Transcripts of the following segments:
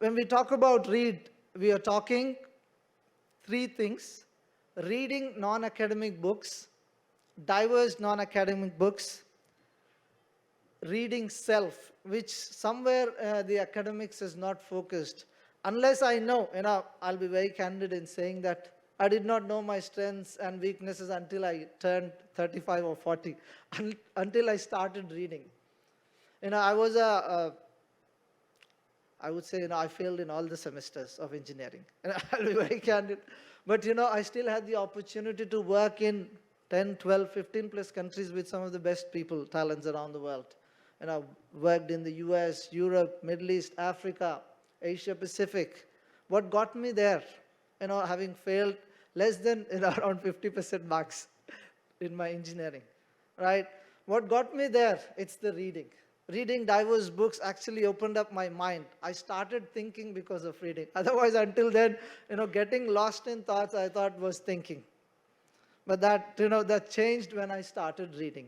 when we talk about read, we are talking three things: reading non-academic books, diverse non-academic books, reading self, which somewhere the academics is not focused. Unless I know, I'll be very candid in saying that I did not know my strengths and weaknesses until I turned 35 or 40, until I started reading. I was I would say, I failed in all the semesters of engineering. And I'll be very candid. But, I still had the opportunity to work in 10, 12, 15 plus countries with some of the best people, talents around the world. And I worked in the US, Europe, Middle East, Africa, Asia Pacific. What got me there, having failed less than around 50% marks in my engineering, right? What got me there? It's the reading. Reading diverse books actually opened up my mind. I started thinking because of reading. Otherwise, until then, getting lost in thoughts, I thought was thinking. But that changed when I started reading.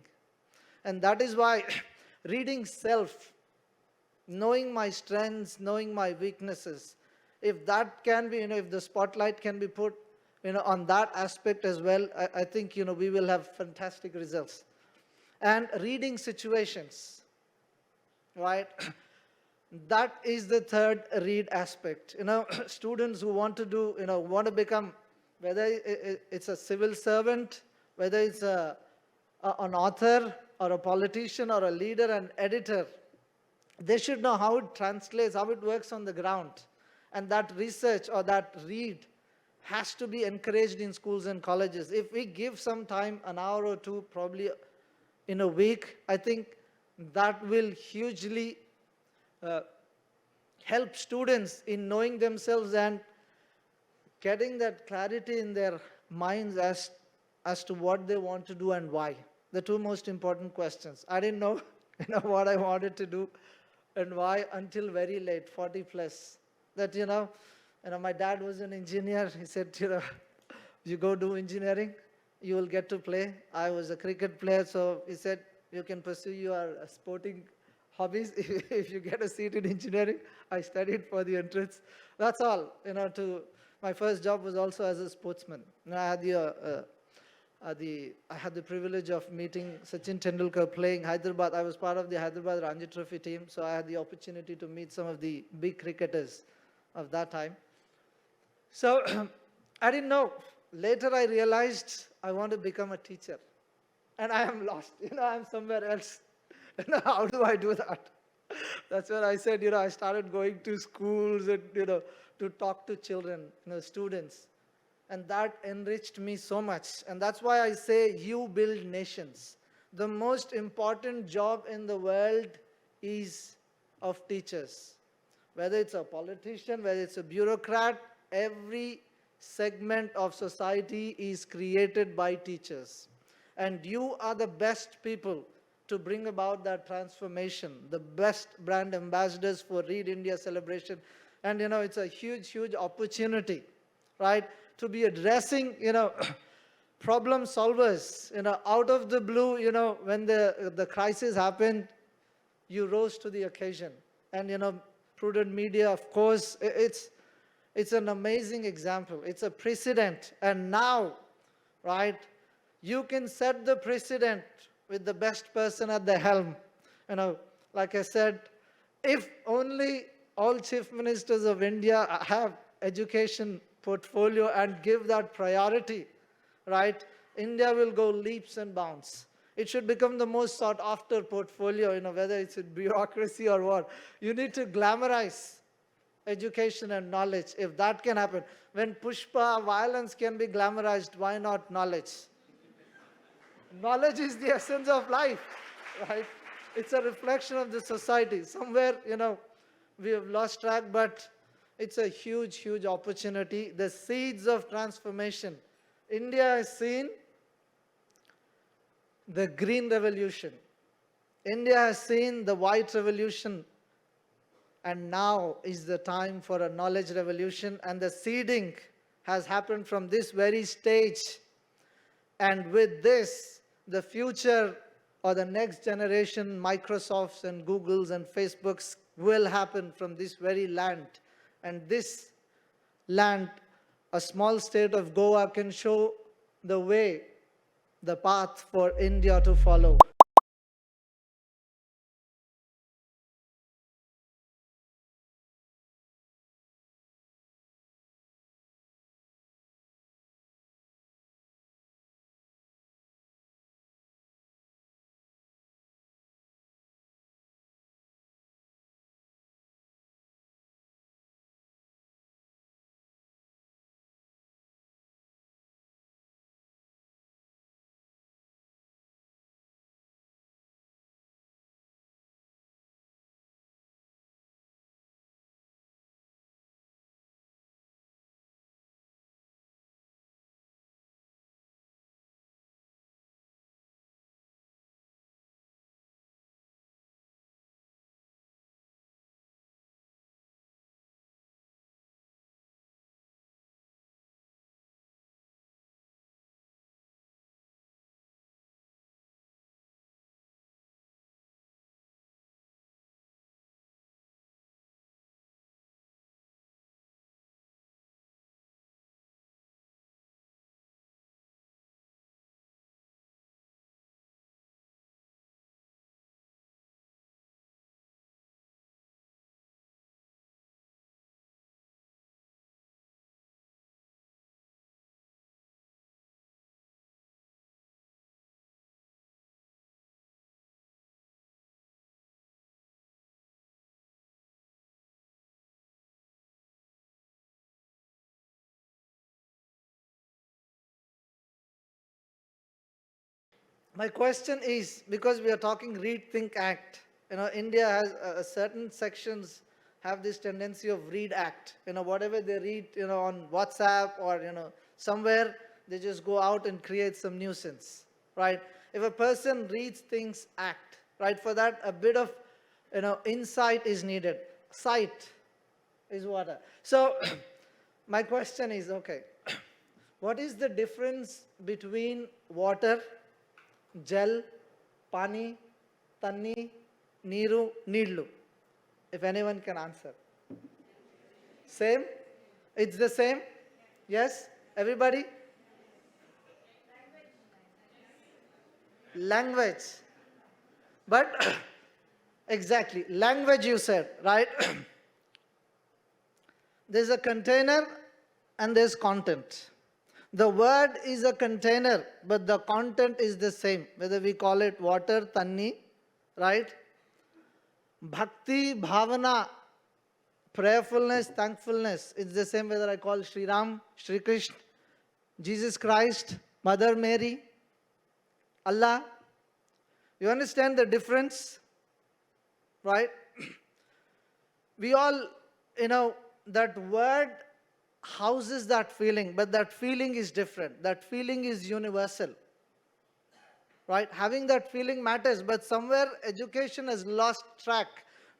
And that is why reading self, knowing my strengths, knowing my weaknesses, if that can be, if the spotlight can be put, on that aspect as well, I think, we will have fantastic results. And reading situations, right? That is the third read aspect. Students who want to do, want to become, whether it's a civil servant, whether it's an author or a politician or a leader, an editor, they should know how it translates, how it works on the ground. And that research or that read has to be encouraged in schools and colleges. If we give some time, an hour or two, probably in a week, I think that will hugely help students in knowing themselves and getting that clarity in their minds as to what they want to do and why. The two most important questions. I didn't know, what I wanted to do and why until very late, 40 plus. That, my dad was an engineer. He said, you go do engineering, you will get to play. I was a cricket player, so he said, you can pursue your sporting hobbies if you get a seat in engineering. I studied for the entrance. That's all. My first job was also as a sportsman. I had the privilege of meeting Sachin Tendulkar playing Hyderabad. I was part of the Hyderabad Ranji Trophy team, so I had the opportunity to meet some of the big cricketers of that time. So I didn't know. Later I realized I want to become a teacher. And I am lost. I'm somewhere else. How do I do that? That's when I said, I started going to schools and, to talk to children, students. And that enriched me so much. And that's why I say you build nations. The most important job in the world is of teachers. Whether it's a politician, whether it's a bureaucrat, every segment of society is created by teachers. And you are the best people to bring about that transformation, the best brand ambassadors for Read India celebration. And, it's a huge, huge opportunity, right? To be addressing, problem solvers, out of the blue, when the crisis happened, you rose to the occasion. And, Prudent Media, of course, it's an amazing example. It's a precedent. And now, right, you can set the precedent with the best person at the helm. Like I said, if only all chief ministers of India have education portfolio and give that priority, right, India will go leaps and bounds. It should become the most sought after portfolio, whether it's in bureaucracy or what. You need to glamorize education and knowledge. If that can happen, when Pushpa, violence can be glamorized, why not knowledge? Knowledge is the essence of life, right? It's a reflection of the society. Somewhere, we have lost track, but it's a huge, huge opportunity. The seeds of transformation. India has seen the green revolution. India has seen the white revolution. And now is the time for a knowledge revolution. And the seeding has happened from this very stage. And with this, the future or the next generation Microsofts and Googles and Facebooks will happen from this very land. And this land, a small state of Goa, can show the way, the path for India to follow. My question is, because we are talking read, think, act, India has certain sections have this tendency of read, act. Whatever they read, on WhatsApp or, somewhere, they just go out and create some nuisance, right? If a person reads things, act, right? For that, a bit of, insight is needed. Sight is water. So, my question is, okay, what is the difference between water, Jal, Pani, Tanni, Niru, Needlu? If anyone can answer. Same? It's the same? Yes? Everybody? Language. But, exactly, language you said, right? There's a container and there's content. The word is a container, but the content is the same, whether we call it water, tanni, right? Bhakti, bhavana, prayerfulness, thankfulness, it's the same whether I call Sri Ram, Sri Krishna, Jesus Christ, Mother Mary, Allah. You understand the difference? Right? We all, that word houses that feeling, but that feeling is different. That feeling is universal. Right? Having that feeling matters, but somewhere education has lost track.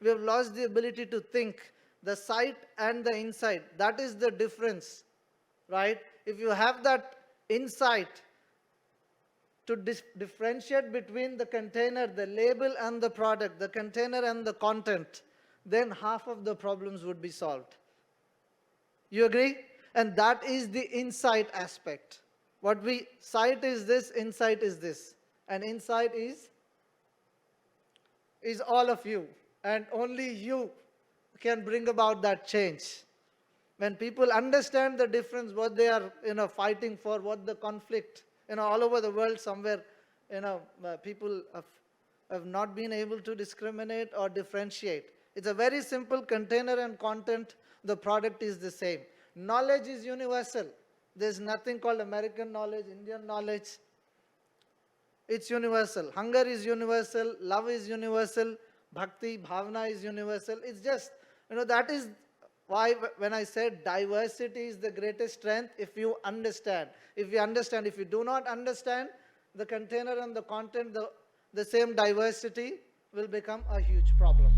We have lost the ability to think. The sight and the insight, that is the difference. Right? If you have that insight to differentiate between the container, the label and the product, the container and the content, then half of the problems would be solved. You agree? And that is the insight aspect. What we sight is this, insight is this. And insight is all of you. And only you can bring about that change. When people understand the difference, what they are fighting for, what the conflict, all over the world somewhere, people have not been able to discriminate or differentiate. It's a very simple container and content. The product is the same. Knowledge is universal. There's nothing called American knowledge, Indian knowledge. It's universal. Hunger is universal. Love is universal. Bhakti, bhavana is universal. It's just, that is why when I said diversity is the greatest strength, if you understand. If you understand, if you do not understand the container and the content, the same diversity will become a huge problem.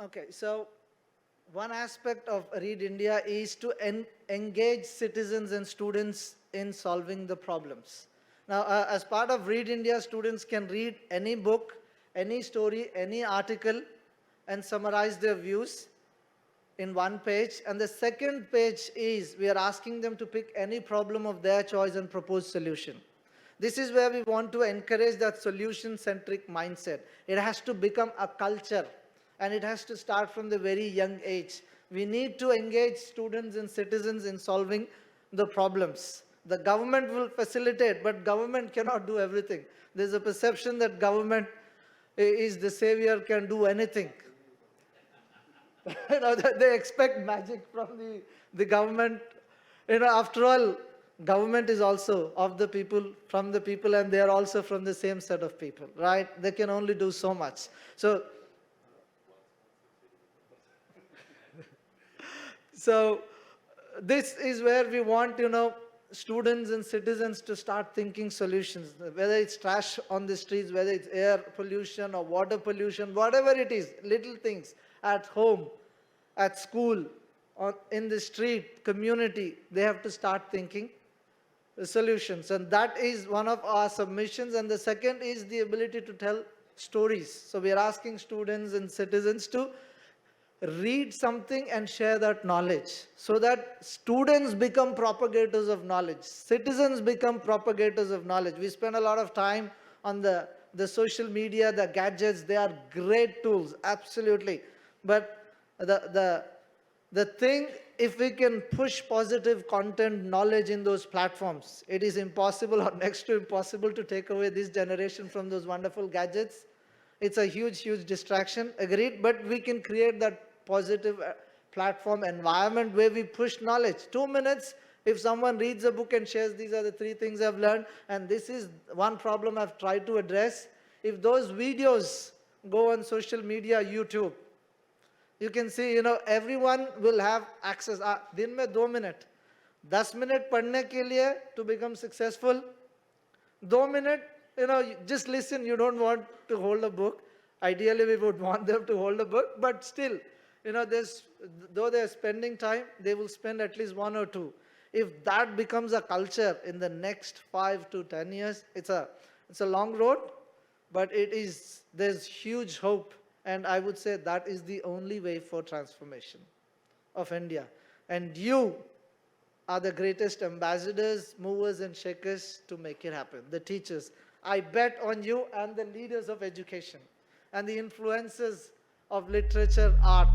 Okay, so one aspect of Read India is to engage citizens and students in solving the problems. Now, as part of Read India, students can read any book, any story, any article, and summarize their views in one page. And the second page is we are asking them to pick any problem of their choice and propose solution. This is where we want to encourage that solution-centric mindset. It has to become a culture, and it has to start from the very young age. We need to engage students and citizens in solving the problems. The government will facilitate, but government cannot do everything. There's a perception that government is the savior, can do anything. They expect magic from the government. After all, government is also of the people, from the people, and they are also from the same set of people, right? They can only do so much. So this is where we want, students and citizens to start thinking solutions, whether it's trash on the streets, whether it's air pollution or water pollution, whatever it is, little things at home, at school, or in the street, community, they have to start thinking solutions. And that is one of our submissions. And the second is the ability to tell stories. So we are asking students and citizens to read something and share that knowledge, so that students become propagators of knowledge, citizens become propagators of knowledge. We spend a lot of time on the social media, the gadgets. They are great tools, absolutely. But the thing, if we can push positive content, knowledge in those platforms, it is impossible or next to impossible to take away this generation from those wonderful gadgets. It's a huge, huge distraction, agreed, but we can create that positive platform environment where we push knowledge. 2 minutes, if someone reads a book and shares, these are the 3 things I've learned, and this is one problem I've tried to address. If those videos go on social media, YouTube, you can see, everyone will have access. Din mein 2 minutes, 10 minutes padhne ke liye to become successful. 2 minutes, just listen. You don't want to hold a book. Ideally, we would want them to hold a book, but still, though they're spending time, they will spend at least 1 or 2. If that becomes a culture in the next 5 to 10 years, it's a long road, but there's huge hope. And I would say that is the only way for transformation of India. And you are the greatest ambassadors, movers and shakers to make it happen. The teachers. I bet on you and the leaders of education and the influencers of literature, art.